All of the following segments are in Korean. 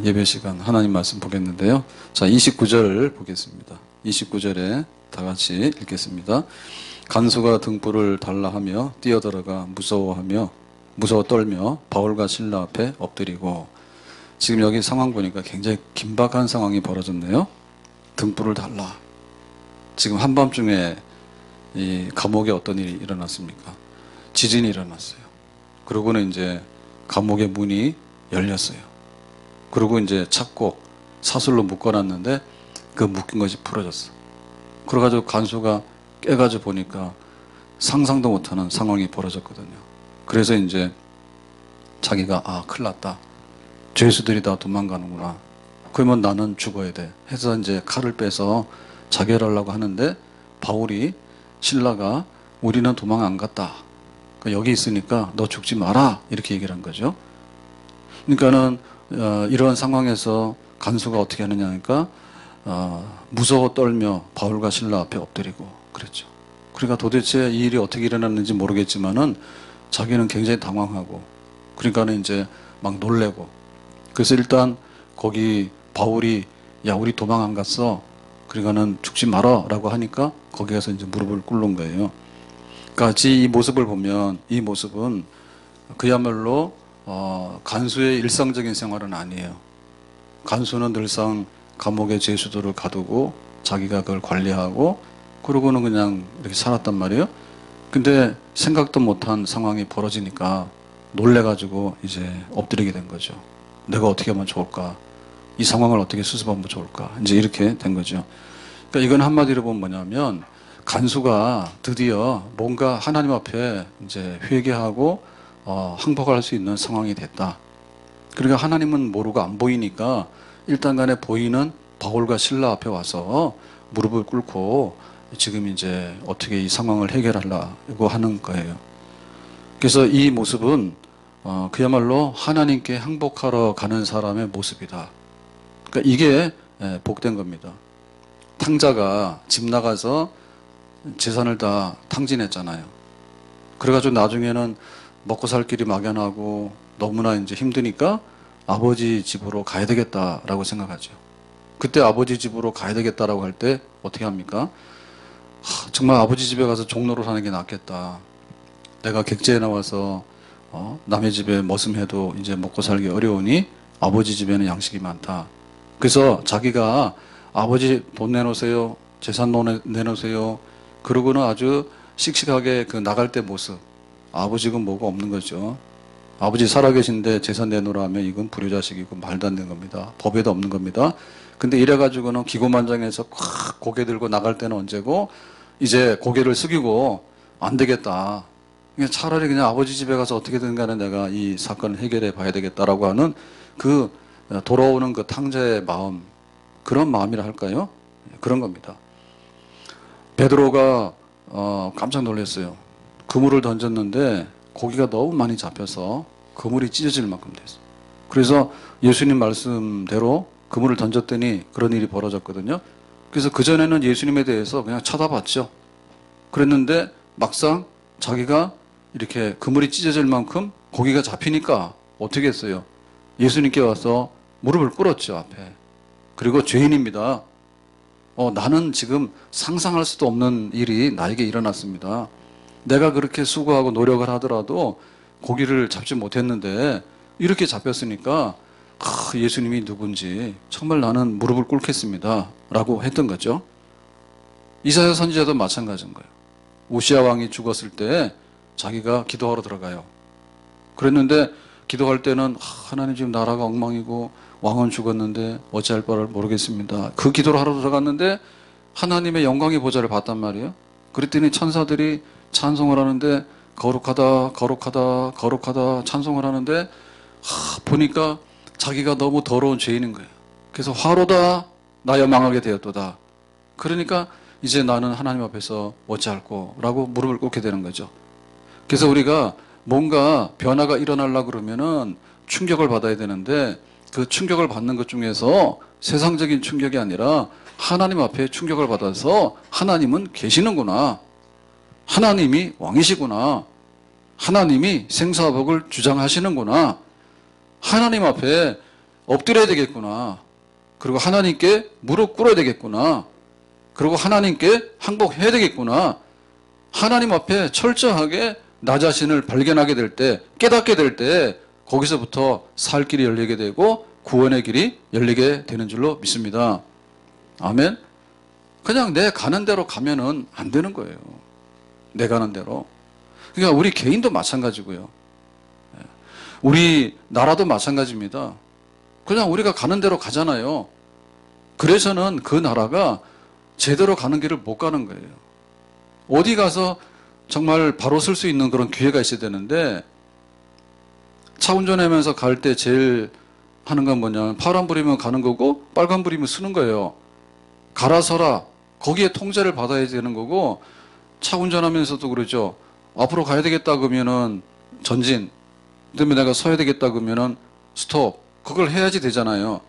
예배 시간 하나님 말씀 보겠는데요. 자, 29절 보겠습니다. 29절에 다 같이 읽겠습니다. 간수가 등불을 달라 하며 뛰어들어가 무서워 떨며 바울과 실라 앞에 엎드리고. 지금 여기 상황 보니까 굉장히 긴박한 상황이 벌어졌네요. 등불을 달라. 지금 한밤중에 이 감옥에 어떤 일이 일어났습니까? 지진이 일어났어요. 그러고는 이제 감옥의 문이 열렸어요. 그리고 이제 찾고 사슬로 묶어놨는데 그 묶인 것이 풀어졌어. 그래가지고 간수가 깨가지고 보니까 상상도 못하는 상황이 벌어졌거든요. 그래서 이제 자기가 큰일 났다. 죄수들이 다 도망가는구나. 그러면 나는 죽어야 돼. 해서 이제 칼을 빼서 자결하려고 하는데 바울이 신라가 우리는 도망 안 갔다. 그러니까 여기 있으니까 너 죽지 마라. 이렇게 얘기를 한 거죠. 그러니까는 이런 상황에서 간수가 어떻게 하느냐 하니까 무서워 떨며 바울과 신라 앞에 엎드리고 그랬죠. 그러니까 도대체 이 일이 어떻게 일어났는지 모르겠지만은 자기는 굉장히 당황하고 그러니까는 이제 막 놀래고 그래서 일단 거기 바울이 야 우리 도망 안 갔어. 그러니까는 죽지 마라 라고 하니까 거기 가서 이제 무릎을 꿇는 거예요. 그러니까 이 모습을 보면 이 모습은 그야말로 간수의 일상적인 생활은 아니에요. 간수는 늘상 감옥에 죄수들을 가두고 자기가 그걸 관리하고 그러고는 그냥 이렇게 살았단 말이에요. 근데 생각도 못한 상황이 벌어지니까 놀래가지고 이제 엎드리게 된 거죠. 내가 어떻게 하면 좋을까? 이 상황을 어떻게 수습하면 좋을까? 이제 이렇게 된 거죠. 그러니까 이건 한마디로 보면 뭐냐면 간수가 드디어 뭔가 하나님 앞에 이제 회개하고 항복할 수 있는 상황이 됐다. 그러니까 하나님은 모르고 안 보이니까 일단 간에 보이는 바울과 신라 앞에 와서 무릎을 꿇고 지금 이제 어떻게 이 상황을 해결하려고 하는 거예요. 그래서 이 모습은 그야말로 하나님께 항복하러 가는 사람의 모습이다. 그러니까 이게 복된 겁니다. 탕자가 집 나가서 재산을 다 탕진했잖아요. 그래가지고 나중에는 먹고 살 길이 막연하고 너무나 이제 힘드니까 아버지 집으로 가야 되겠다라고 생각하죠. 그때 아버지 집으로 가야 되겠다라고 할 때 어떻게 합니까? 정말 아버지 집에 가서 종로로 사는 게 낫겠다. 내가 객지에 나와서 남의 집에 머슴해도 이제 먹고 살기 어려우니 아버지 집에는 양식이 많다. 그래서 자기가 아버지 돈 내놓으세요. 재산 내놓으세요. 그러고는 아주 씩씩하게 그 나갈 때 모습. 아버지가 뭐가 없는 거죠. 아버지 살아계신데 재산 내놓으라 하면 이건 불효자식이고 말도 안 되는 겁니다. 법에도 없는 겁니다. 근데 이래가지고는 기고만장해서 콱 고개 들고 나갈 때는 언제고 이제 고개를 숙이고 안 되겠다. 그냥 차라리 그냥 아버지 집에 가서 어떻게든 간에 내가 이 사건을 해결해 봐야 되겠다라고 하는 그 돌아오는 그 탕자의 마음, 그런 마음이라 할까요? 그런 겁니다. 베드로가 깜짝 놀랐어요. 그물을 던졌는데 고기가 너무 많이 잡혀서 그물이 찢어질 만큼 됐어요. 그래서 예수님 말씀대로 그물을 던졌더니 그런 일이 벌어졌거든요. 그래서 그전에는 예수님에 대해서 그냥 쳐다봤죠. 그랬는데 막상 자기가 이렇게 그물이 찢어질 만큼 고기가 잡히니까 어떻게 했어요? 예수님께 와서 무릎을 꿇었죠, 앞에. 그리고 죄인입니다. 나는 지금 상상할 수도 없는 일이 나에게 일어났습니다. 내가 그렇게 수고하고 노력을 하더라도 고기를 잡지 못했는데 이렇게 잡혔으니까 예수님이 누군지 정말 나는 무릎을 꿇겠습니다. 라고 했던 거죠. 이사야 선지자도 마찬가지인 거예요. 우시야 왕이 죽었을 때 자기가 기도하러 들어가요. 그랬는데 기도할 때는 하나님 지금 나라가 엉망이고 왕은 죽었는데 어찌할 바를 모르겠습니다. 그 기도를 하러 들어갔는데 하나님의 영광의 보좌를 봤단 말이에요. 그랬더니 천사들이 찬송을 하는데 거룩하다 거룩하다 거룩하다 찬송을 하는데 보니까 자기가 너무 더러운 죄인인 거예요. 그래서 화로다 나여 망하게 되었도다. 그러니까 이제 나는 하나님 앞에서 어찌할꼬 라고 무릎을 꿇게 되는 거죠. 그래서 우리가 뭔가 변화가 일어나려고 그러면은 충격을 받아야 되는데 그 충격을 받는 것 중에서 세상적인 충격이 아니라 하나님 앞에 충격을 받아서 하나님은 계시는구나. 하나님이 왕이시구나. 하나님이 생사복을 주장하시는구나. 하나님 앞에 엎드려야 되겠구나. 그리고 하나님께 무릎 꿇어야 되겠구나. 그리고 하나님께 항복해야 되겠구나. 하나님 앞에 철저하게 나 자신을 발견하게 될 때, 깨닫게 될 때 거기서부터 살 길이 열리게 되고 구원의 길이 열리게 되는 줄로 믿습니다. 아멘. 그냥 내 가는 대로 가면은 안 되는 거예요. 내 가는 대로. 그러니까 우리 개인도 마찬가지고요. 우리 나라도 마찬가지입니다. 그냥 우리가 가는 대로 가잖아요. 그래서는 그 나라가 제대로 가는 길을 못 가는 거예요. 어디 가서 정말 바로 쓸 수 있는 그런 기회가 있어야 되는데, 차 운전하면서 갈 때 제일 하는 건 뭐냐면 파란불이면 가는 거고 빨간불이면 쓰는 거예요. 가라 서라 거기에 통제를 받아야 되는 거고, 차 운전하면서도 그러죠. 앞으로 가야 되겠다 그러면은 전진, 그다음에 내가 서야 되겠다 그러면은 스톱, 그걸 해야지 되잖아요.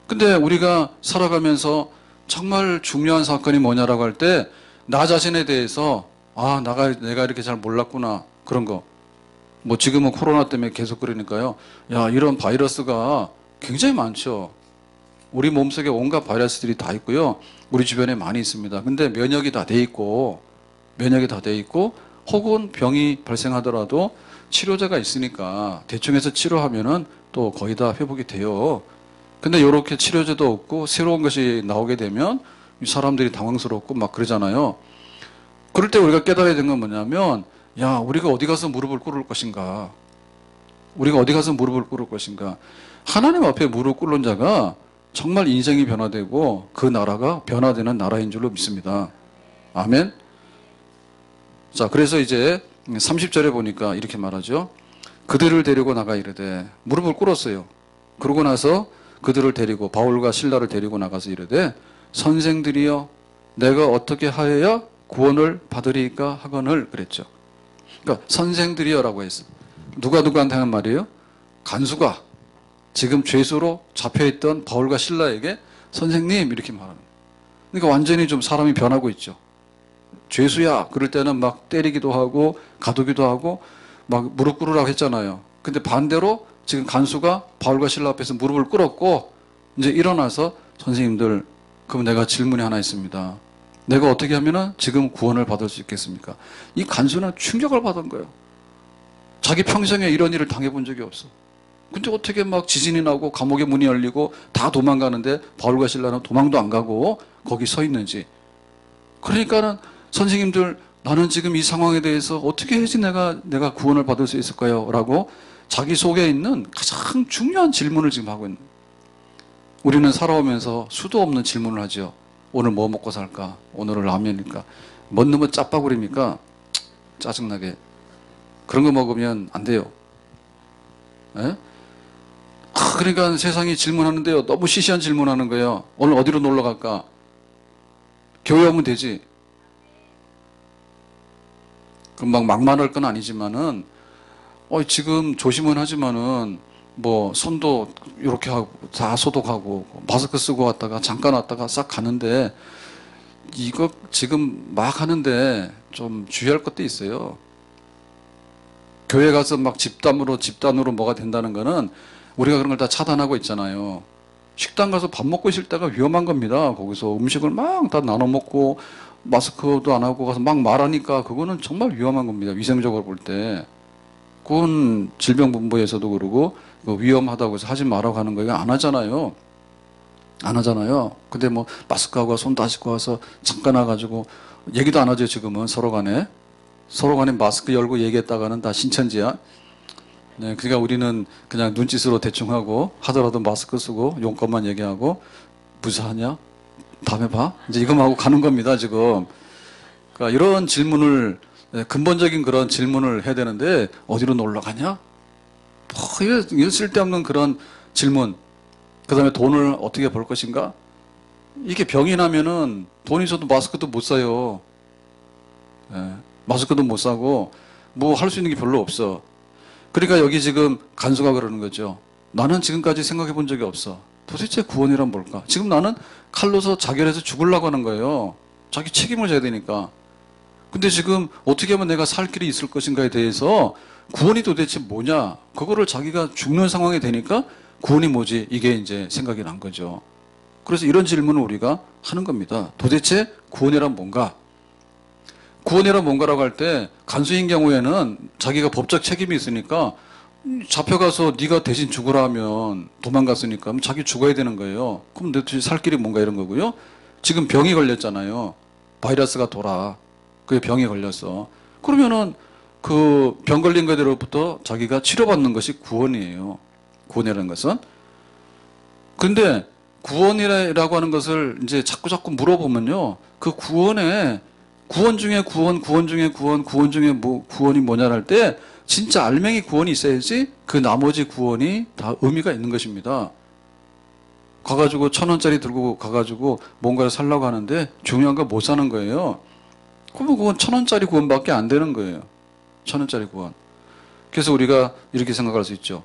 근데 우리가 살아가면서 정말 중요한 사건이 뭐냐라고 할 때 나 자신에 대해서 내가 이렇게 잘 몰랐구나, 그런 거. 뭐 지금은 코로나 때문에 계속 그러니까요. 야, 이런 바이러스가 굉장히 많죠. 우리 몸속에 온갖 바이러스들이 다 있고요. 우리 주변에 많이 있습니다. 근데 면역이 다 돼 있고 혹은 병이 발생하더라도 치료제가 있으니까 대충 해서 치료하면은 또 거의 다 회복이 돼요. 근데 이렇게 치료제도 없고 새로운 것이 나오게 되면 사람들이 당황스럽고 막 그러잖아요. 그럴 때 우리가 깨달아야 되는 건 뭐냐면, 야, 우리가 어디 가서 무릎을 꿇을 것인가? 우리가 어디 가서 무릎을 꿇을 것인가? 하나님 앞에 무릎 꿇는 자가 정말 인생이 변화되고 그 나라가 변화되는 나라인 줄로 믿습니다. 아멘. 자, 그래서 이제 30절에 보니까 이렇게 말하죠. 그들을 데리고 나가 이르되, 무릎을 꿇었어요. 그러고 나서 그들을 데리고, 바울과 실라를 데리고 나가서 이르되, 선생들이여 내가 어떻게 하여야 구원을 받으리까 하거늘 그랬죠. 그러니까 선생들이여라고 했어. 누구한테 하는 말이에요? 간수가 지금 죄수로 잡혀있던 바울과 실라에게 선생님 이렇게 말하는 거예요. 그러니까 완전히 좀 사람이 변하고 있죠. 죄수야 그럴 때는 막 때리기도 하고 가두기도 하고 막 무릎 꿇으라고 했잖아요. 근데 반대로 지금 간수가 바울과 실라 앞에서 무릎을 꿇었고 이제 일어나서, 선생님들, 그럼 내가 질문이 하나 있습니다. 내가 어떻게 하면은 지금 구원을 받을 수 있겠습니까? 이 간수는 충격을 받은 거예요. 자기 평생에 이런 일을 당해본 적이 없어. 근데 어떻게 막 지진이 나고 감옥의 문이 열리고 다 도망가는데 바울과 실라는 도망도 안 가고 거기 서 있는지. 그러니까는 선생님들, 나는 지금 이 상황에 대해서 어떻게 해야지 내가 구원을 받을 수 있을까요? 라고 자기 속에 있는 가장 중요한 질문을 지금 하고 있는 거예요. 우리는 살아오면서 수도 없는 질문을 하죠. 오늘 뭐 먹고 살까? 오늘은 라면일까? 먹는 건 짜파구리입니까? 짜증나게. 그런 거 먹으면 안 돼요. 예? 그러니까 세상이 질문하는데요. 너무 시시한 질문하는 거예요. 오늘 어디로 놀러 갈까? 교회 오면 되지. 금방 막말할 건 아니지만은, 지금 조심은 하지만은, 뭐, 손도 이렇게 하고, 다 소독하고, 마스크 쓰고 왔다가, 잠깐 왔다가 싹 가는데, 이거 지금 막 하는데 좀 주의할 것도 있어요. 교회 가서 막 집단으로 뭐가 된다는 거는 우리가 그런 걸 다 차단하고 있잖아요. 식당 가서 밥 먹고 있을 때가 위험한 겁니다. 거기서 음식을 막 다 나눠 먹고 마스크도 안 하고 가서 막 말하니까 그거는 정말 위험한 겁니다. 위생적으로 볼 때. 그건 질병본부에서도 그러고 위험하다고 해서 하지 말라고 하는 거예요. 안 하잖아요. 안 하잖아요. 근데 뭐 마스크하고 손도 안 씻고 와서 잠깐 와가지고 얘기도 안 하죠. 지금은 서로 간에 마스크 열고 얘기했다가는 다 신천지야. 네, 그러니까 우리는 그냥 눈짓으로 대충 하고, 하더라도 마스크 쓰고 용건만 얘기하고, 무사하냐? 다음에 봐? 이제 이거만 하고 가는 겁니다, 지금. 그러니까 이런 질문을, 근본적인 그런 질문을 해야 되는데, 어디로 놀러 가냐? 이거 쓸데없는 그런 질문. 그 다음에 돈을 어떻게 벌 것인가? 이게 병이 나면은 돈 있어도 마스크도 못 사요. 마스크도 못 사고, 뭐 할 수 있는 게 별로 없어. 그러니까 여기 지금 간수가 그러는 거죠. 나는 지금까지 생각해 본 적이 없어. 도대체 구원이란 뭘까? 지금 나는 칼로서 자결해서 죽으려고 하는 거예요. 자기 책임을 져야 되니까. 근데 지금 어떻게 하면 내가 살 길이 있을 것인가에 대해서 구원이 도대체 뭐냐? 그거를 자기가 죽는 상황이 되니까 구원이 뭐지? 이게 이제 생각이 난 거죠. 그래서 이런 질문을 우리가 하는 겁니다. 도대체 구원이란 뭔가? 구원이란 뭔가라고 할 때 간수인 경우에는 자기가 법적 책임이 있으니까 잡혀가서 네가 대신 죽으라 하면 도망갔으니까 그럼 자기 죽어야 되는 거예요. 그럼 도대체 살 길이 뭔가 이런 거고요. 지금 병이 걸렸잖아요. 바이러스가 돌아. 그게 병이 걸렸어. 그러면은 그 병 걸린 것으로부터 자기가 치료받는 것이 구원이에요. 구원이라는 것은. 근데 구원이라고 하는 것을 이제 자꾸 물어보면요. 그 구원에 구원 중에 구원 중에 구원 중에 뭐 구원이 뭐냐를 할 때 진짜 알맹이 구원이 있어야지 그 나머지 구원이 다 의미가 있는 것입니다. 가가지고 1,000원짜리 들고 가가지고 뭔가를 살려고 하는데 중요한 거 못 사는 거예요. 그러면 그건 1,000원짜리 구원밖에 안 되는 거예요. 1,000원짜리 구원. 그래서 우리가 이렇게 생각할 수 있죠.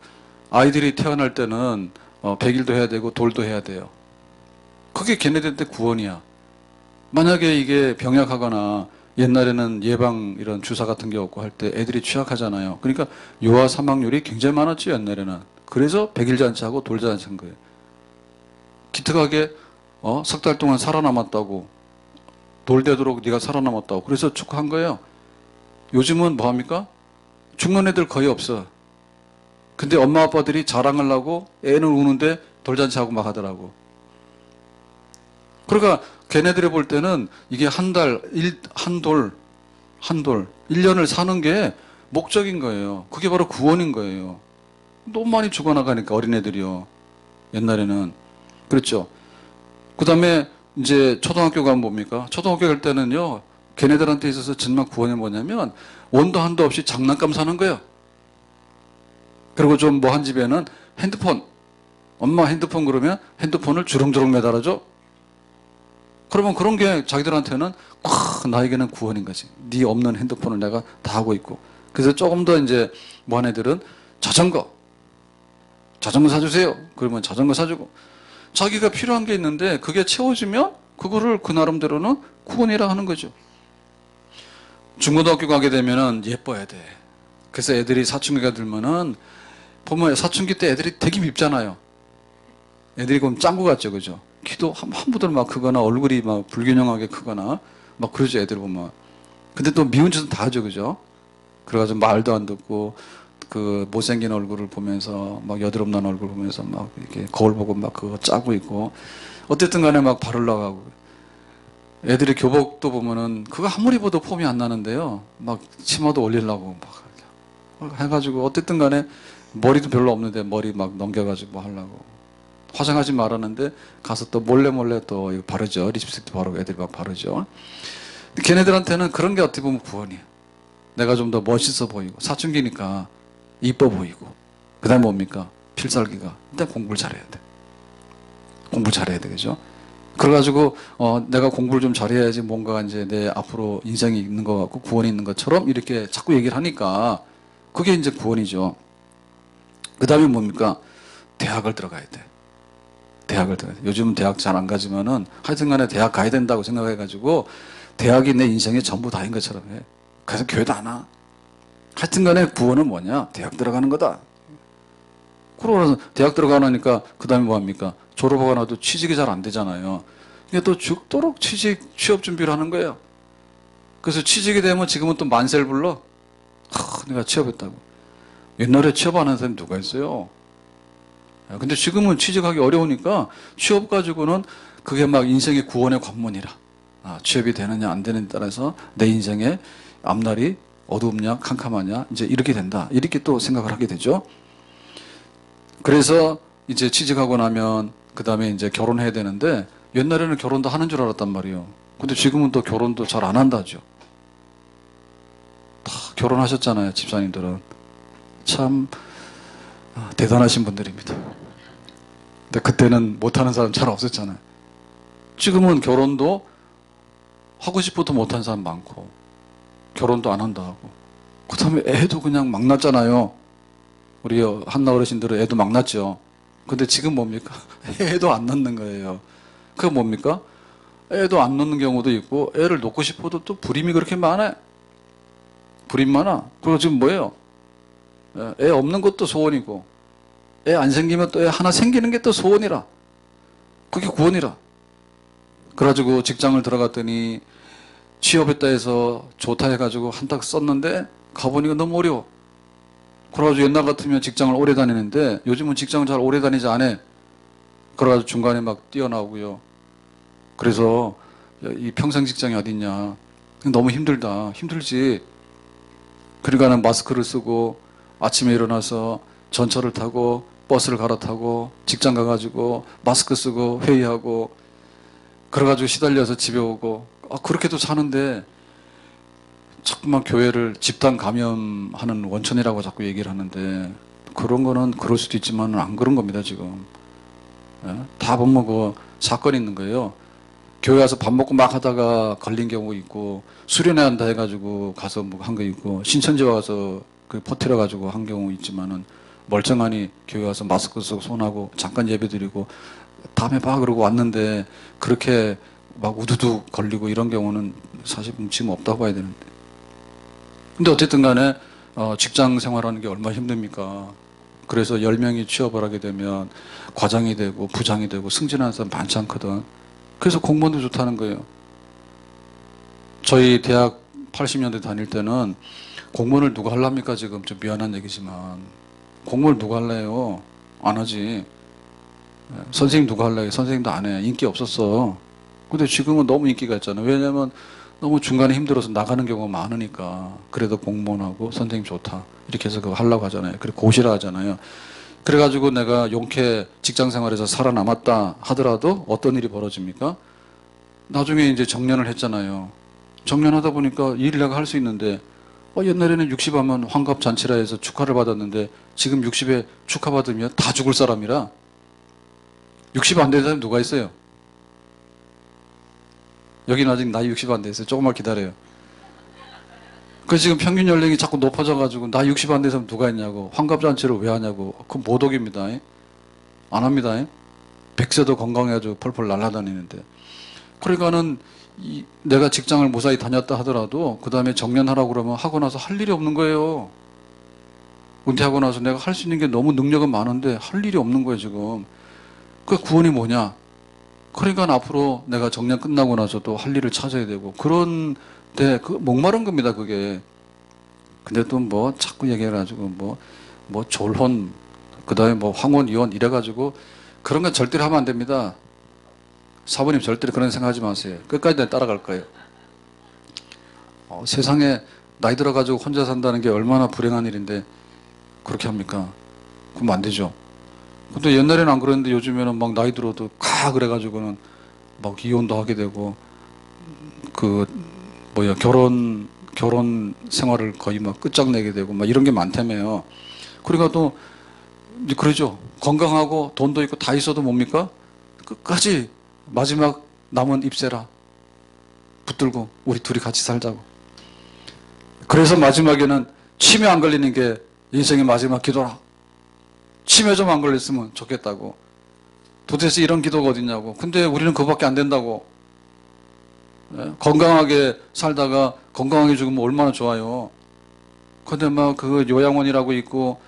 아이들이 태어날 때는 100일도 해야 되고 돌도 해야 돼요. 그게 걔네들한테 구원이야. 만약에 이게 병약하거나 옛날에는 예방 이런 주사 같은 게 없고 할 때 애들이 취약하잖아요. 그러니까 요아 사망률이 굉장히 많았죠, 옛날에는. 그래서 100일 잔치하고 돌잔치 한 거예요. 기특하게 석 달 동안 살아남았다고, 돌 되도록 네가 살아남았다고 그래서 축하한 거예요. 요즘은 뭐 합니까? 죽는 애들 거의 없어. 근데 엄마 아빠들이 자랑을 하고 애는 우는데 돌잔치하고 막 하더라고. 그러니까 걔네들이 볼 때는 이게 한 달, 한 돌, 1년을 사는 게 목적인 거예요. 그게 바로 구원인 거예요. 너무 많이 죽어나가니까 어린애들이요. 옛날에는. 그렇죠. 그 다음에 이제 초등학교 가면 뭡니까? 초등학교 갈 때는요, 걔네들한테 있어서 정말 구원이 뭐냐면 원도 한도 없이 장난감 사는 거예요. 그리고 좀 뭐 한 집에는 핸드폰. 엄마 핸드폰 그러면 핸드폰을 주렁주렁 매달아줘. 그러면 그런 게 자기들한테는 나에게는 구원인 거지. 네 없는 핸드폰을 내가 다 하고 있고. 그래서 조금 더 이제 뭐 한 애들은 자전거 사주세요. 그러면 자전거 사주고. 자기가 필요한 게 있는데 그게 채워지면 그거를 그 나름대로는 구원이라 하는 거죠. 중고등학교 가게 되면은 예뻐야 돼. 그래서 애들이 사춘기가 들면은 보면 사춘기 때 애들이 되게 밉잖아요. 애들이 그럼 짱구 같죠, 그죠? 키도 한부들 막 크거나 얼굴이 막 불균형하게 크거나 막 그러죠, 애들 보면. 근데 또 미운 짓은 다 하죠, 그죠? 그래가지고 말도 안 듣고 그 못생긴 얼굴을 보면서 막 여드름 난 얼굴 보면서 막 이렇게 거울 보고 막 그거 짜고 있고 어쨌든 간에 막 바르려고 하고 애들이 교복도 보면은 그거 아무리 봐도 폼이 안 나는데요. 막 치마도 올리려고 막 해가지고 어쨌든 간에 머리도 별로 없는데 머리 막 넘겨가지고 하려고 화장하지 말았는데 가서 또 몰래 또 이거 바르죠. 립스틱도 바르고 애들이 막 바르죠. 걔네들한테는 그런 게 어떻게 보면 구원이에요. 내가 좀 더 멋있어 보이고 사춘기니까 이뻐 보이고 그 다음에 뭡니까? 필살기가 일단 공부를 잘해야 돼. 공부를 잘해야 되겠죠. 그래가지고 내가 공부를 좀 잘해야지 뭔가 이제 내 앞으로 인생이 있는 것 같고 구원이 있는 것처럼 이렇게 자꾸 얘기를 하니까 그게 이제 구원이죠. 그 다음에 뭡니까? 대학을 들어가야 돼. 대학을 들어가야 돼. 요즘은 대학 잘 안 가지만은 하여튼 간에 대학 가야 된다고 생각해가지고 대학이 내 인생의 전부 다인 것처럼 해. 그래서 교회도 안 와. 하여튼 간에 구원은 뭐냐? 대학 들어가는 거다. 그러고 대학 들어가니까 그 다음에 뭐합니까? 졸업하고 나도 취직이 잘 안 되잖아요. 그러니까 또 죽도록 취업 준비를 하는 거예요. 그래서 취직이 되면 지금은 또 만세를 불러. 내가 취업했다고. 옛날에 취업 안 하는 사람이 누가 있어요? 근데 지금은 취직하기 어려우니까 취업 가지고는 그게 막 인생의 구원의 관문이라. 취업이 되느냐 안 되느냐에 따라서 내 인생의 앞날이 어두움냐 캄캄하냐 이제 이렇게 된다. 이렇게 또 생각을 하게 되죠. 그래서 이제 취직하고 나면 그 다음에 이제 결혼해야 되는데 옛날에는 결혼도 하는 줄 알았단 말이에요. 근데 지금은 또 결혼도 잘 안 한다죠. 다 결혼하셨잖아요, 집사님들은. 참 대단하신 분들입니다. 근데 그때는 못하는 사람 잘 없었잖아요. 지금은 결혼도 하고 싶어도 못하는 사람 많고 결혼도 안 한다 하고 그 다음에 애도 그냥 막 낳잖아요. 우리 한나 어르신들은 애도 막 낳죠. 근데 지금 뭡니까? 애도 안 낳는 거예요. 그게 뭡니까? 애도 안 낳는 경우도 있고 애를 놓고 싶어도 또 불임이 그렇게 많아요. 불임 많아. 그리고 지금 뭐예요? 애 없는 것도 소원이고 애 안 생기면 또 애 하나 생기는 게 또 소원이라. 그게 구원이라. 그래가지고 직장을 들어갔더니 취업했다 해서 좋다 해가지고 한딱 썼는데 가보니까 너무 어려워. 그래가지고 옛날 같으면 직장을 오래 다니는데 요즘은 직장을 잘 오래 다니지 않아. 그래가지고 중간에 막 뛰어나오고요. 그래서 이 평생 직장이 어딨냐. 너무 힘들다. 힘들지. 그러니까 는 마스크를 쓰고 아침에 일어나서 전철을 타고 버스를 갈아타고 직장 가가지고 마스크 쓰고 회의하고 그래가지고 시달려서 집에 오고 그렇게도 사는데 자꾸만 교회를 집단 감염하는 원천이라고 자꾸 얘기를 하는데 그런 거는 그럴 수도 있지만 안 그런 겁니다 지금. 다 보면 그 사건이 있는 거예요. 교회 와서 밥 먹고 막 하다가 걸린 경우 있고 수련회 한다 해가지고 가서 뭐 한 거 있고 신천지 와서 그 퍼뜨려 가지고 한 경우 있지만은 멀쩡하니 교회 와서 마스크 쓰고 손하고 잠깐 예배 드리고 다음에 봐 그러고 왔는데 그렇게 막 우두두 걸리고 이런 경우는 사실 지금 없다고 봐야 되는데. 근데 어쨌든 간에 직장 생활하는 게 얼마나 힘듭니까? 그래서 10명이 취업을 하게 되면 과장이 되고 부장이 되고 승진하는 사람 많지 않거든. 그래서 공무원도 좋다는 거예요. 저희 대학 80년대 다닐 때는 공무원을 누가 하랍니까? 지금 좀 미안한 얘기지만 공무원을 누가 할래요? 안 하지. 선생님 누가 할래요? 선생님도 안 해. 인기 없었어. 근데 지금은 너무 인기가 있잖아요. 왜냐면 너무 중간에 힘들어서 나가는 경우가 많으니까. 그래도 공무원하고 선생님 좋다. 이렇게 해서 그거 하려고 하잖아요. 그리고 고시라 하잖아요. 그래가지고 내가 용케 직장 생활에서 살아남았다 하더라도 어떤 일이 벌어집니까? 나중에 이제 정년을 했잖아요. 정년하다 보니까 일을 내가 할 수 있는데 옛날에는 60 하면 환갑잔치라 해서 축하를 받았는데 지금 60에 축하받으면 다 죽을 사람이라 60 안 되는 사람이 누가 있어요? 여기는 아직 나이 60 안 됐어요. 조금만 기다려요. 그래서 지금 평균 연령이 자꾸 높아져가지고 나 60 안 된 사람 누가 있냐고. 환갑잔치를 왜 하냐고. 그건 모독입니다. 안 합니다. 100세도 건강해가지고 펄펄 날아다니는데. 그러니까는 내가 직장을 무사히 다녔다 하더라도 그 다음에 정년하라고 그러면 하고 나서 할 일이 없는 거예요. 은퇴하고 나서 내가 할 수 있는 게 너무 능력은 많은데 할 일이 없는 거예요 지금. 그 구원이 뭐냐. 그러니까 앞으로 내가 정년 끝나고 나서도 할 일을 찾아야 되고 그런데 그 목마른 겁니다 그게. 근데 또 뭐 자꾸 얘기해가지고 뭐 졸혼 그 다음에 뭐 황혼 이혼 이래가지고 그런 건 절대로 하면 안 됩니다. 사부님 절대로 그런 생각하지 마세요. 끝까지 내가 따라갈 거예요. 세상에 나이 들어가지고 혼자 산다는 게 얼마나 불행한 일인데 그렇게 합니까? 그럼 안 되죠. 근데 옛날에는 안 그랬는데 요즘에는 막 나이 들어도 그래가지고는 막 이혼도 하게 되고 결혼 생활을 거의 막 끝장내게 되고 막 이런 게 많다며요. 그러니까 또 이제 그러죠. 건강하고 돈도 있고 다 있어도 뭡니까? 끝까지 마지막 남은 입세라 붙들고 우리 둘이 같이 살자고. 그래서 마지막에는 치매 안 걸리는 게 인생의 마지막 기도라. 치매 좀 안 걸렸으면 좋겠다고. 도대체 이런 기도가 어딨냐고. 근데 우리는 그거밖에 안 된다고. 건강하게 살다가 건강하게 죽으면 얼마나 좋아요. 근데 막 그 요양원이라고 있고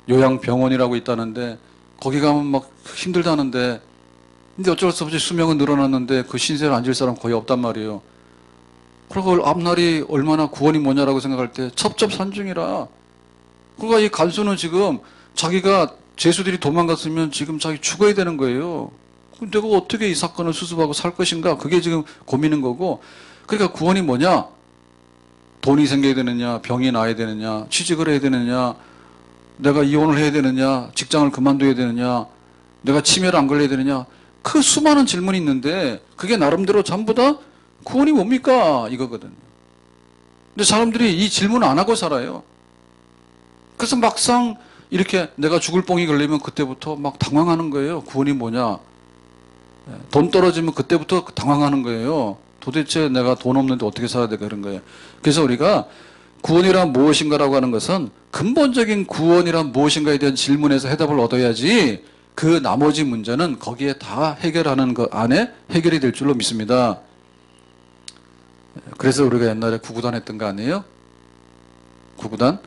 요양병원이라고 있다는데 거기 가면 막 힘들다는데 근데 어쩔 수 없이 수명은 늘어났는데 그 신세를 앉을 사람 거의 없단 말이에요. 그리고 앞날이 얼마나 구원이 뭐냐라고 생각할 때 첩첩산중이라. 그러니까 이 간수는 지금 자기가 죄수들이 도망갔으면 지금 자기 죽어야 되는 거예요. 내가 어떻게 이 사건을 수습하고 살 것인가? 그게 지금 고민인 거고. 그러니까 구원이 뭐냐? 돈이 생겨야 되느냐? 병이 나야 되느냐? 취직을 해야 되느냐? 내가 이혼을 해야 되느냐? 직장을 그만둬야 되느냐? 내가 치매를 안 걸려야 되느냐? 그 수많은 질문이 있는데 그게 나름대로 전부 다 구원이 뭡니까? 이거거든요. 근데 사람들이 이 질문을 안 하고 살아요. 그래서 막상 이렇게 내가 죽을 뽕이 걸리면 그때부터 막 당황하는 거예요. 구원이 뭐냐? 돈 떨어지면 그때부터 당황하는 거예요. 도대체 내가 돈 없는데 어떻게 살아야 될까 그런 거예요. 그래서 우리가 구원이란 무엇인가라고 하는 것은 근본적인 구원이란 무엇인가에 대한 질문에서 해답을 얻어야지 그 나머지 문제는 거기에 다 해결하는 것 안에 해결이 될 줄로 믿습니다. 그래서 우리가 옛날에 구구단 했던 거 아니에요? 구구단?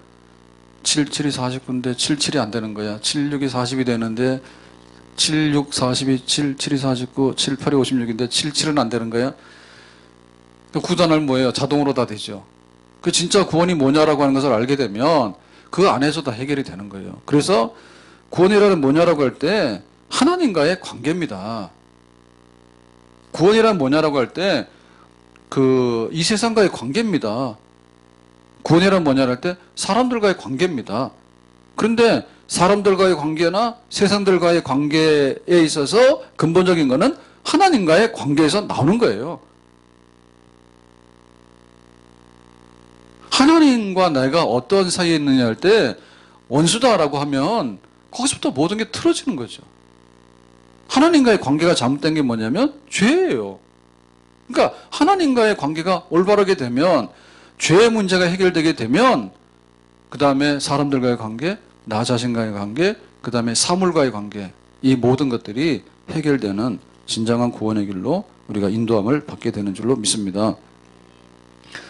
7, 7이 49인데 7, 7이 안 되는 거야. 7, 6이 40이 되는데 7, 6, 42, 7, 7이 49, 7, 8이 56인데 7, 7은 안 되는 거야. 구단을 뭐예요? 자동으로 다 되죠. 그 진짜 구원이 뭐냐라고 하는 것을 알게 되면 그 안에서 다 해결이 되는 거예요. 그래서 구원이라는 뭐냐라고 할 때 하나님과의 관계입니다. 구원이란 뭐냐라고 할 때 이 세상과의 관계입니다. 구원이란 뭐냐고 할 때 사람들과의 관계입니다. 그런데 사람들과의 관계나 세상들과의 관계에 있어서 근본적인 거는 하나님과의 관계에서 나오는 거예요. 하나님과 내가 어떤 사이에 있느냐 할 때 원수다라고 하면 거기서부터 모든 게 틀어지는 거죠. 하나님과의 관계가 잘못된 게 뭐냐면 죄예요. 그러니까 하나님과의 관계가 올바르게 되면 죄의 문제가 해결되게 되면 그 다음에 사람들과의 관계, 나 자신과의 관계, 그 다음에 사물과의 관계, 이 모든 것들이 해결되는 진정한 구원의 길로 우리가 인도함을 받게 되는 줄로 믿습니다.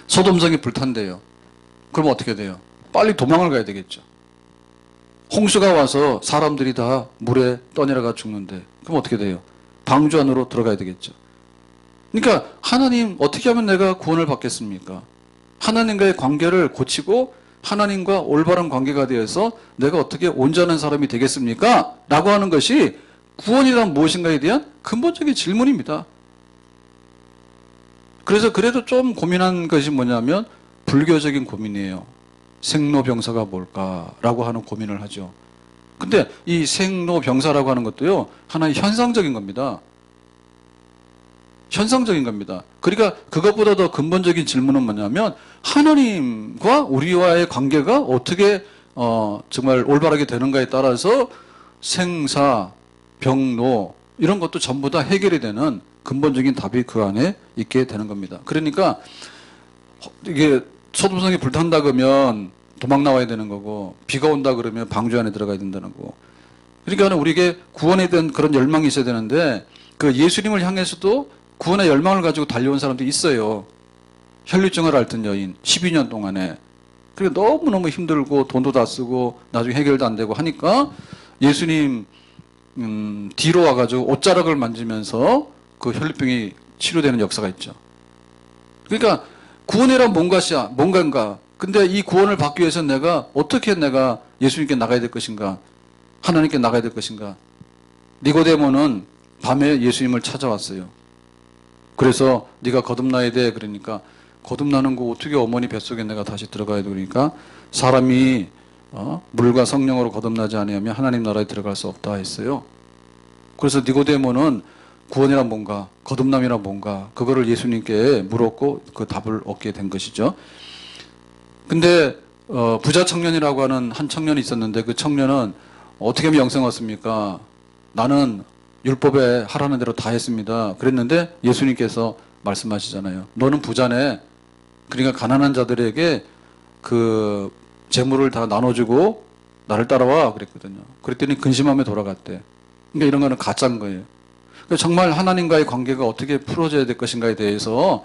소돔성이 불탄대요. 그럼 어떻게 돼요? 빨리 도망을 가야 되겠죠. 홍수가 와서 사람들이 다 물에 떠내려가 죽는데 그럼 어떻게 돼요? 방주 안으로 들어가야 되겠죠. 그러니까 하나님 어떻게 하면 내가 구원을 받겠습니까? 하나님과의 관계를 고치고 하나님과 올바른 관계가 되어서 내가 어떻게 온전한 사람이 되겠습니까? 라고 하는 것이 구원이란 무엇인가에 대한 근본적인 질문입니다. 그래서 그래도 좀 고민한 것이 뭐냐면 불교적인 고민이에요. 생로병사가 뭘까라고 하는 고민을 하죠. 근데 이 생로병사라고 하는 것도요, 하나의 현상적인 겁니다. 현상적인 겁니다. 그러니까 그것보다 더 근본적인 질문은 뭐냐면 하나님과 우리와의 관계가 어떻게 정말 올바르게 되는가에 따라서 생사, 병로 이런 것도 전부 다 해결이 되는 근본적인 답이 그 안에 있게 되는 겁니다. 그러니까 이게 소돔성이 불탄다 그러면 도망 나와야 되는 거고 비가 온다 그러면 방주 안에 들어가야 된다는 거고. 그러니까 우리에게 구원에 대한 그런 열망이 있어야 되는데 그 예수님을 향해서도 구원의 열망을 가지고 달려온 사람도 있어요. 혈류증을 앓던 여인 12년 동안에. 그리고 너무너무 힘들고 돈도 다 쓰고 나중에 해결도 안 되고 하니까 예수님 뒤로 와가지고 옷자락을 만지면서 그 혈류병이 치료되는 역사가 있죠. 그러니까 구원이란 뭔가인가. 근데 이 구원을 받기 위해서 내가 어떻게 내가 예수님께 나가야 될 것인가? 하나님께 나가야 될 것인가? 니고데모는 밤에 예수님을 찾아왔어요. 그래서 네가 거듭나야 돼. 그러니까 거듭나는 거 어떻게 어머니 뱃속에 내가 다시 들어가야 돼. 그러니까 사람이 물과 성령으로 거듭나지 않으면 하나님 나라에 들어갈 수 없다 했어요. 그래서 니고데모는 구원이란 뭔가, 거듭남이란 뭔가, 그거를 예수님께 물었고 그 답을 얻게 된 것이죠. 근데 부자 청년이라고 하는 한 청년이 있었는데 그 청년은 어떻게 하면 영생 얻습니까? 나는 율법에 하라는 대로 다 했습니다. 그랬는데 예수님께서 말씀하시잖아요. 너는 부자네. 그러니까 가난한 자들에게 그 재물을 다 나눠주고 나를 따라와 그랬거든요. 그랬더니 근심하며 돌아갔대. 그러니까 이런 거는 가짜인 거예요. 그러니까 정말 하나님과의 관계가 어떻게 풀어져야 될 것인가에 대해서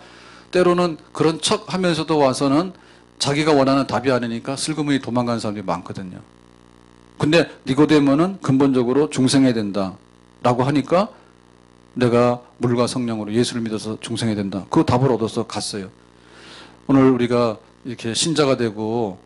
때로는 그런 척 하면서도 와서는 자기가 원하는 답이 아니니까 슬그머니 도망가는 사람들이 많거든요. 근데 니고데모는 근본적으로 중생해야 된다 라고 하니까 내가 물과 성령으로 예수를 믿어서 중생해야 된다. 그 답을 얻어서 갔어요. 오늘 우리가 이렇게 신자가 되고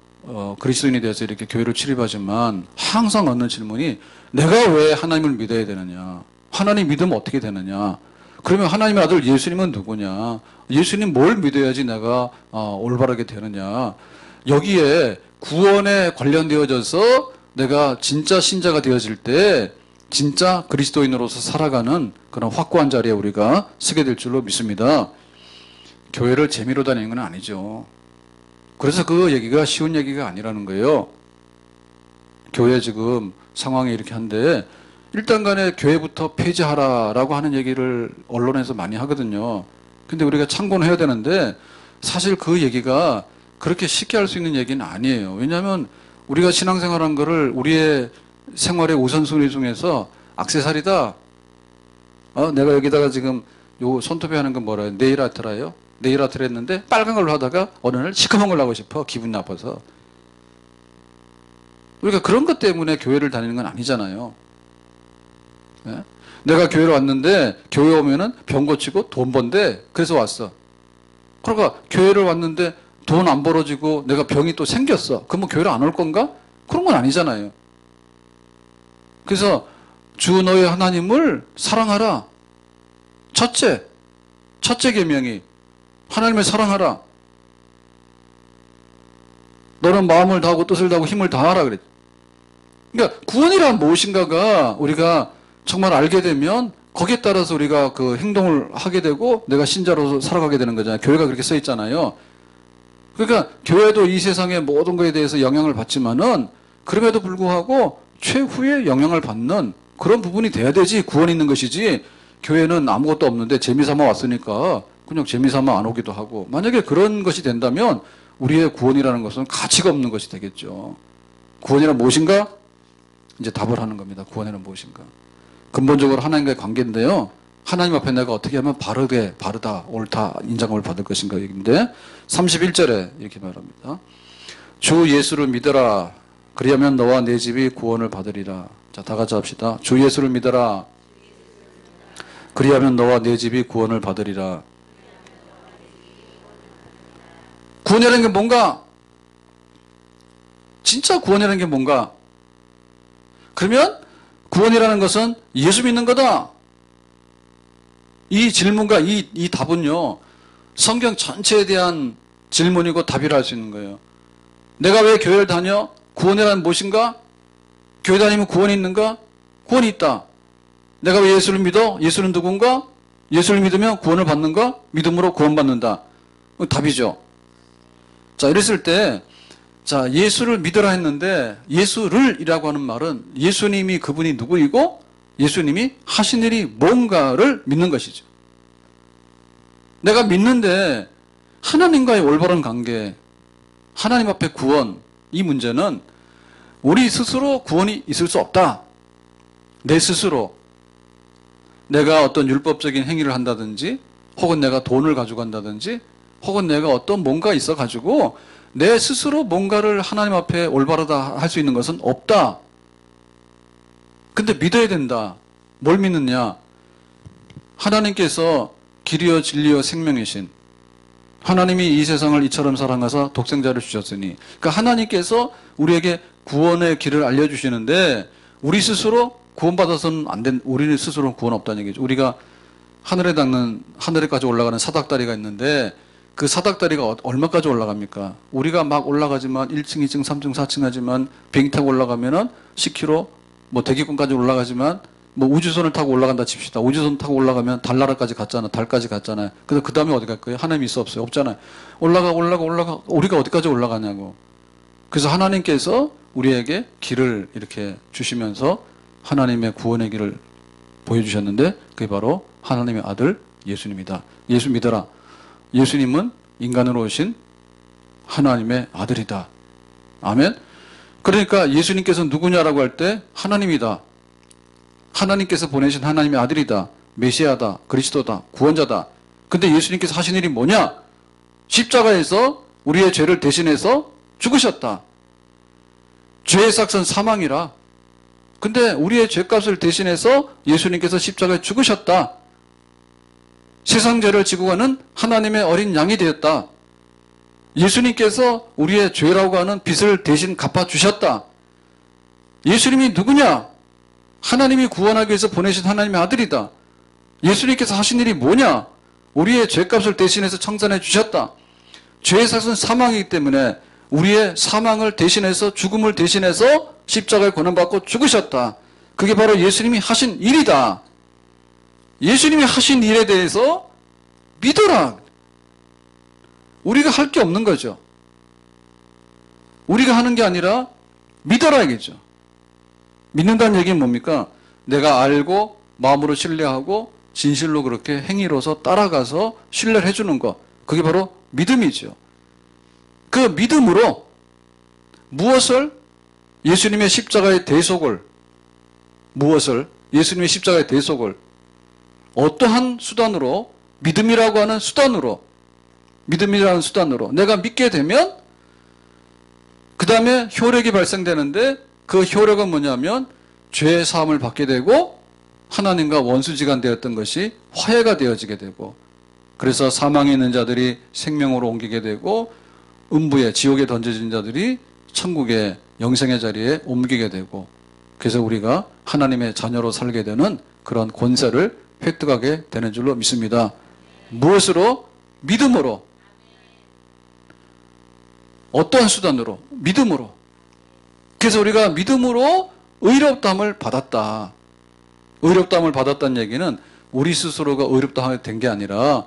그리스도인이 돼서 이렇게 교회를 출입하지만 항상 얻는 질문이 내가 왜 하나님을 믿어야 되느냐? 하나님 믿으면 어떻게 되느냐? 그러면 하나님의 아들 예수님은 누구냐? 예수님 뭘 믿어야지 내가 올바르게 되느냐? 여기에 구원에 관련되어져서 내가 진짜 신자가 되어질 때 진짜 그리스도인으로서 살아가는 그런 확고한 자리에 우리가 서게 될 줄로 믿습니다. 교회를 재미로 다니는 건 아니죠. 그래서 그 얘기가 쉬운 얘기가 아니라는 거예요. 교회 지금 상황이 이렇게 한데 일단 간에 교회부터 폐지하라라고 하는 얘기를 언론에서 많이 하거든요. 근데 우리가 참고는 해야 되는데 사실 그 얘기가 그렇게 쉽게 할 수 있는 얘기는 아니에요. 왜냐하면 우리가 신앙생활한 거를 우리의 생활의 우선순위 중에서 액세서리다. 내가 여기다가 지금 요 손톱에 하는 건 뭐라 해요? 네일 아트라요? 네일 아트를 했는데 빨간 걸로 하다가 어느 날 시커먼 걸로 하고 싶어. 기분 나빠서. 우리가 그런 것 때문에 교회를 다니는 건 아니잖아요. 예? 내가 교회를 왔는데 교회 오면은 병 고치고 돈 번대. 그래서 왔어. 그러니까 교회를 왔는데 돈 안 벌어지고 내가 병이 또 생겼어. 그러면 교회를 안 올 건가? 그런 건 아니잖아요. 그래서 주 너의 하나님을 사랑하라. 첫째 계명이 하나님을 사랑하라. 너는 마음을 다하고 뜻을 다하고 힘을 다하라 그랬죠. 그러니까 구원이란 무엇인가가 우리가 정말 알게 되면 거기에 따라서 우리가 그 행동을 하게 되고 내가 신자로서 살아가게 되는 거잖아요. 교회가 그렇게 써 있잖아요. 그러니까 교회도 이 세상의 모든 것에 대해서 영향을 받지만은 그럼에도 불구하고 최후의 영향을 받는 그런 부분이 돼야 되지 구원이 있는 것이지 교회는 아무것도 없는데 재미삼아 왔으니까 그냥 재미삼아 안 오기도 하고 만약에 그런 것이 된다면 우리의 구원이라는 것은 가치가 없는 것이 되겠죠. 구원이란 무엇인가? 이제 답을 하는 겁니다. 구원이란 무엇인가? 근본적으로 하나님과의 관계인데요. 하나님 앞에 내가 어떻게 하면 바르다, 옳다 인정을 받을 것인가 얘기인데 31절에 이렇게 말합니다. 주 예수를 믿어라. 그리하면 너와 내 집이 구원을 받으리라. 자, 다 같이 합시다. 주 예수를 믿어라. 그리하면 너와 내 집이 구원을 받으리라. 구원이라는 게 뭔가? 진짜 구원이라는 게 뭔가? 그러면 구원이라는 것은 예수 믿는 거다. 이 질문과 이 답은요. 성경 전체에 대한 질문이고 답이라 할 수 있는 거예요. 내가 왜 교회를 다녀? 구원이라는 무엇인가? 교회 다니면 구원이 있는가? 구원이 있다. 내가 왜 예수를 믿어? 예수는 누군가? 예수를 믿으면 구원을 받는가? 믿음으로 구원받는다. 답이죠. 자, 이랬을 때, 자, 예수를 믿으라 했는데, 예수를이라고 하는 말은 예수님이 그분이 누구이고, 예수님이 하신 일이 뭔가를 믿는 것이죠. 내가 믿는데, 하나님과의 올바른 관계, 하나님 앞에 구원, 이 문제는 우리 스스로 구원이 있을 수 없다. 내 스스로. 내가 어떤 율법적인 행위를 한다든지, 혹은 내가 돈을 가지고 간다든지, 혹은 내가 어떤 뭔가 있어가지고 내 스스로 뭔가를 하나님 앞에 올바르다 할 수 있는 것은 없다. 근데 믿어야 된다. 뭘 믿느냐? 하나님께서 길이요 진리요 생명이신 하나님이 이 세상을 이처럼 사랑하사 독생자를 주셨으니 그러니까 하나님께서 우리에게 구원의 길을 알려주시는데 우리 스스로 구원받아서는 안 된, 우리 스스로 구원 없다는 얘기죠. 우리가 하늘에까지 올라가는 사닥다리가 있는데 그 사닥다리가 얼마까지 올라갑니까? 우리가 막 올라가지만 1층, 2층, 3층, 4층 하지만 비행기 타고 올라가면은 10km, 뭐 대기권까지 올라가지만 뭐 우주선을 타고 올라간다 칩시다. 우주선 타고 올라가면 달나라까지 갔잖아. 달까지 갔잖아요. 근데 그 다음에 어디 갈 거예요? 하나님이 있어 없어요? 없잖아요. 올라가. 우리가 어디까지 올라가냐고. 그래서 하나님께서 우리에게 길을 이렇게 주시면서 하나님의 구원의 길을 보여주셨는데 그게 바로 하나님의 아들 예수님이다. 예수 믿어라. 예수님은 인간으로 오신 하나님의 아들이다. 아멘. 그러니까 예수님께서 누구냐라고 할 때 하나님이다. 하나님께서 보내신 하나님의 아들이다. 메시아다. 그리스도다. 구원자다. 근데 예수님께서 하신 일이 뭐냐? 십자가에서 우리의 죄를 대신해서 죽으셨다. 죄의 삭은 사망이라. 근데 우리의 죄값을 대신해서 예수님께서 십자가에 죽으셨다. 세상 죄를 지고 가는 하나님의 어린 양이 되었다. 예수님께서 우리의 죄라고 하는 빚을 대신 갚아주셨다. 예수님이 누구냐? 하나님이 구원하기 위해서 보내신 하나님의 아들이다. 예수님께서 하신 일이 뭐냐? 우리의 죄값을 대신해서 청산해 주셨다. 죄의 삭은 사망이기 때문에 우리의 사망을 대신해서 죽음을 대신해서 십자가에 고난받고 죽으셨다. 그게 바로 예수님이 하신 일이다. 예수님이 하신 일에 대해서 믿어라. 우리가 할 게 없는 거죠. 우리가 하는 게 아니라 믿어라 이겠죠. 믿는다는 얘기는 뭡니까? 내가 알고 마음으로 신뢰하고 진실로 그렇게 행위로서 따라가서 신뢰를 해주는 것. 그게 바로 믿음이죠. 그 믿음으로 무엇을? 예수님의 십자가의 대속을 예수님의 십자가의 대속을 어떠한 수단으로 믿음이라고 하는 수단으로 내가 믿게 되면 그 다음에 효력이 발생되는데 그 효력은 뭐냐면 죄의 사함을 받게 되고 하나님과 원수지간 되었던 것이 화해가 되어지게 되고, 그래서 사망에 있는 자들이 생명으로 옮기게 되고 음부에 지옥에 던져진 자들이 천국의 영생의 자리에 옮기게 되고, 그래서 우리가 하나님의 자녀로 살게 되는 그런 권세를 획득하게 되는 줄로 믿습니다. 무엇으로? 믿음으로. 어떠한 수단으로? 믿음으로. 그래서 우리가 믿음으로 의롭다함을 받았다. 의롭다함을 받았다는 얘기는 우리 스스로가 의롭다 된 게 아니라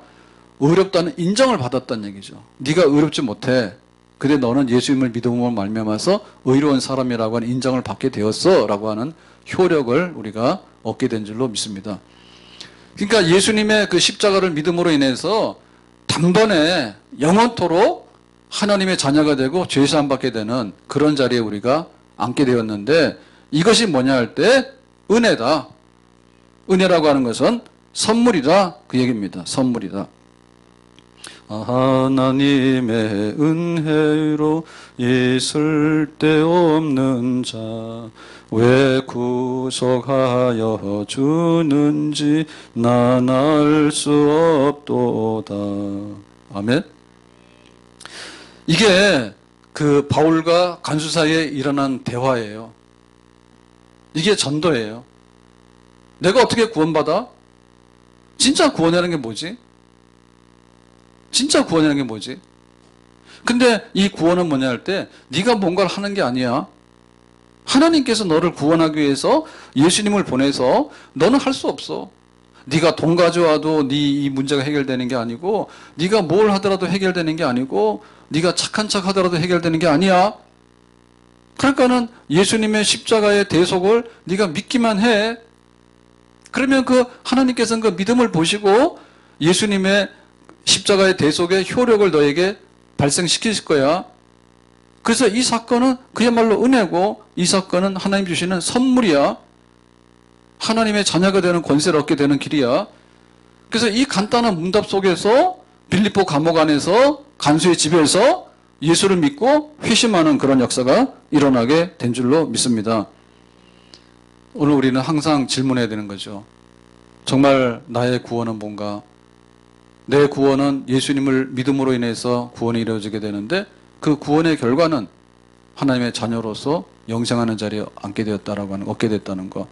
의롭다는 인정을 받았다는 얘기죠. 네가 의롭지 못해. 근데 너는 예수님을 믿음으로 말미암아서 의로운 사람이라고 하는 인정을 받게 되었어 라고 하는 효력을 우리가 얻게 된 줄로 믿습니다. 그러니까 예수님의 그 십자가를 믿음으로 인해서 단번에 영원토록 하나님의 자녀가 되고 죄사함 받게 되는 그런 자리에 우리가 앉게 되었는데, 이것이 뭐냐 할 때 은혜다. 은혜라고 하는 것은 선물이다, 그 얘기입니다. 선물이다. 하나님의 은혜로 있을 데 없는 자 왜 구속하여 주는지 난 알 수 없도다. 아멘. 이게 그 바울과 간수 사이에 일어난 대화예요. 이게 전도예요. 내가 어떻게 구원받아? 진짜 구원이라는 게 뭐지? 진짜 구원이라는 게 뭐지? 근데 이 구원은 뭐냐 할 때 네가 뭔가를 하는 게 아니야. 하나님께서 너를 구원하기 위해서 예수님을 보내서 너는 할 수 없어. 네가 돈 가져와도 네 이 문제가 해결되는 게 아니고, 네가 뭘 하더라도 해결되는 게 아니고, 네가 착한 척 하더라도 해결되는 게 아니야. 그러니까는 예수님의 십자가의 대속을 네가 믿기만 해. 그러면 그 하나님께서는 그 믿음을 보시고 예수님의 십자가의 대속의 효력을 너에게 발생시키실 거야. 그래서 이 사건은 그야말로 은혜고, 이 사건은 하나님 주시는 선물이야. 하나님의 자녀가 되는 권세를 얻게 되는 길이야. 그래서 이 간단한 문답 속에서 빌립보 감옥 안에서 간수의 집에서 예수를 믿고 회심하는 그런 역사가 일어나게 된 줄로 믿습니다. 오늘 우리는 항상 질문해야 되는 거죠. 정말 나의 구원은 뭔가? 내 구원은 예수님을 믿음으로 인해서 구원이 이루어지게 되는데, 그 구원의 결과는 하나님의 자녀로서 영생하는 자리에 앉게 되었다라고 하는, 얻게 됐다는 거.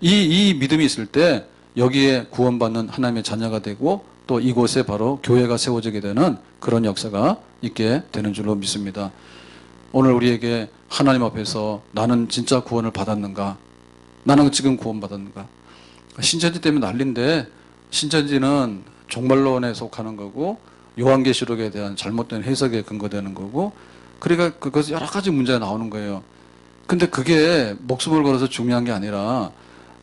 이 믿음이 있을 때 여기에 구원받는 하나님의 자녀가 되고, 또 이곳에 바로 교회가 세워지게 되는 그런 역사가 있게 되는 줄로 믿습니다. 오늘 우리에게 하나님 앞에서 나는 진짜 구원을 받았는가? 나는 지금 구원받았는가? 신천지 때문에 난리인데, 신천지는 종말론에 속하는 거고 요한계시록에 대한 잘못된 해석에 근거되는 거고, 그러니까 그것이 여러 가지 문제가 나오는 거예요. 근데 그게 목숨을 걸어서 중요한 게 아니라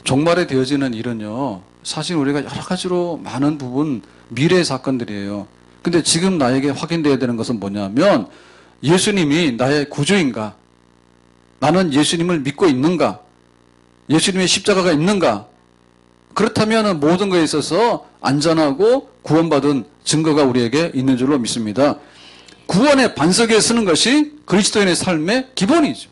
종말에 되어지는 일은요, 사실 우리가 여러 가지로 많은 부분 미래의 사건들이에요. 근데 지금 나에게 확인되어야 되는 것은 뭐냐면 예수님이 나의 구주인가? 나는 예수님을 믿고 있는가? 예수님의 십자가가 있는가? 그렇다면 모든 것에 있어서 안전하고 구원받은 증거가 우리에게 있는 줄로 믿습니다. 구원의 반석에 서는 것이 그리스도인의 삶의 기본이죠.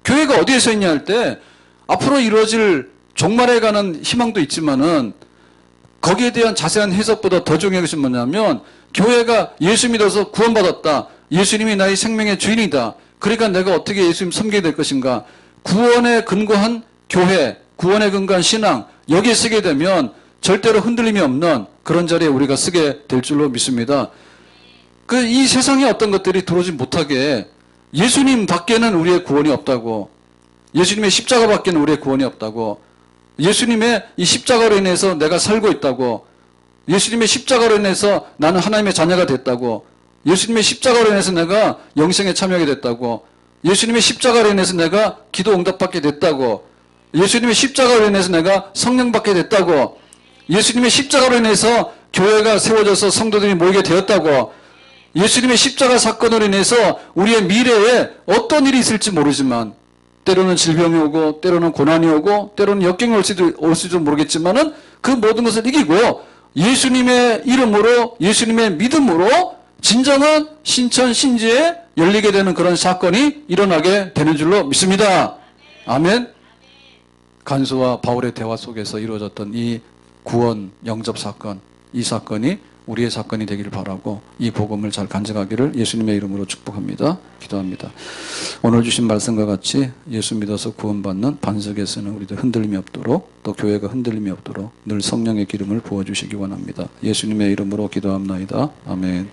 교회가 어디에 서 있냐 할 때 앞으로 이루어질 종말에 가는 희망도 있지만은 거기에 대한 자세한 해석보다 더 중요한 것이 뭐냐면, 교회가 예수 믿어서 구원받았다. 예수님이 나의 생명의 주인이다. 그러니까 내가 어떻게 예수님 섬기게 될 것인가. 구원에 근거한 교회, 구원에 근거한 신앙, 여기에 서게 되면 절대로 흔들림이 없는 그런 자리에 우리가 서게 될 줄로 믿습니다. 이 세상에 어떤 것들이 들어오지 못하게, 예수님 밖에는 우리의 구원이 없다고, 예수님의 십자가 밖에는 우리의 구원이 없다고, 예수님의 이 십자가로 인해서 내가 살고 있다고, 예수님의 십자가로 인해서 나는 하나님의 자녀가 됐다고, 예수님의 십자가로 인해서 내가 영생에 참여하게 됐다고, 예수님의 십자가로 인해서 내가 기도 응답받게 됐다고, 예수님의 십자가로 인해서 내가 성령 받게 됐다고, 예수님의 십자가로 인해서 교회가 세워져서 성도들이 모이게 되었다고, 예수님의 십자가 사건으로 인해서 우리의 미래에 어떤 일이 있을지 모르지만, 때로는 질병이 오고 때로는 고난이 오고 때로는 역경이 올지도 모르겠지만은 그 모든 것을 이기고 예수님의 이름으로, 예수님의 믿음으로 진정한 신천 신지의 열리게 되는 그런 사건이 일어나게 되는 줄로 믿습니다. 아멘. 간수와 바울의 대화 속에서 이루어졌던 이 구원 영접 사건, 이 사건이 우리의 사건이 되기를 바라고 이 복음을 잘 간직하기를 예수님의 이름으로 축복합니다. 기도합니다. 오늘 주신 말씀과 같이 예수 믿어서 구원받는 반석에서는 우리들 흔들림이 없도록, 또 교회가 흔들림이 없도록 늘 성령의 기름을 부어주시기 원합니다. 예수님의 이름으로 기도합나이다. 아멘.